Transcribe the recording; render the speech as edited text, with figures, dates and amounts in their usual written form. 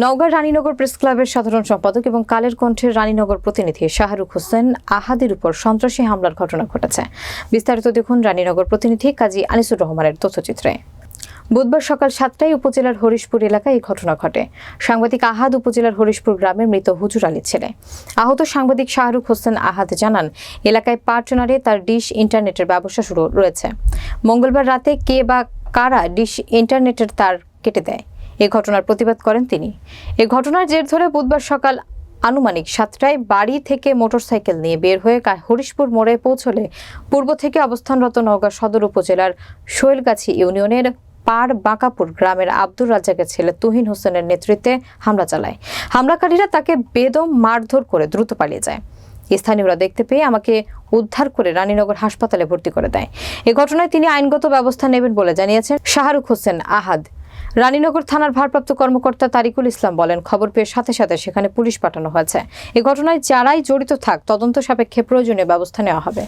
Naogaon Raninagar press ক্লাবের সাধারণ সম্পাদক এবং কালের কণ্ঠের রানীনগর প্রতিনিধি শাহরুখ হোসেন আহাদের উপর সন্ত্রাসী হামলার ঘটনা ঘটেছে। বিস্তারিত দেখুন রানীনগর প্রতিনিধি কাজী আনিসুর রহমানের তথ্যচিত্রে। বুধবার সকাল 7টায় উপজেলার হরিশপুর এলাকায় এই ঘটনা ঘটে। সাংবাদিক আহাদ উপজেলার হরিশপুর গ্রামের মৃত হুজুর আলীর ছেলে। আহত সাংবাদিক শাহরুখ হোসেন আহাদ জানান, এলাকায় পার্টনারে তার ডিশ ইন্টারনেটের ব্যবসা শুরু রয়েছে। মঙ্গলবার রাতে কে বা কারা ডিশ ইন্টারনেটের তার কেটে দেয়, এ ঘটনার প্রতিবাদ করেন তিনি। এ ঘটনার জের ধরে বুধবার সকাল আনুমানিক 7টায় বাড়ি থেকে মোটরসাইকেল নিয়ে বের হয়ে হরিশপুর মোড়ে পৌঁছলে পূর্ব থেকে অবস্থানরত নওগাঁ সদর উপজেলার শৈলগাছি ইউনিয়নের পার বাঁকাপুর গ্রামের আব্দুর রাজ্জাকের ছেলে তুহিন হোসেনের নেতৃত্বে হামলা চালায়। হামলাকারীরা তাকে বেদম মারধর করে দ্রুত পালিয়ে যায়। স্থানীয়রা দেখতে পেয়ে আমাকে উদ্ধার করে রানীনগর হাসপাতালে ভর্তি করে দেয়। এ ঘটনায় তিনি আইনগত ব্যবস্থা নেবেন বলে জানিয়েছেন শাহরুখ হোসেন আহাদ। রানীনগর থানার ভারপ্রাপ্ত কর্মকর্তা তারিকুল ইসলাম বলেন, খবর পেয়ে সাথে সাথে সেখানে পুলিশ পাঠানো হয়েছে। এ ঘটনায় যারাই জড়িত থাক তদন্ত সাপেক্ষে প্রয়োজনীয় ব্যবস্থা নেওয়া হবে।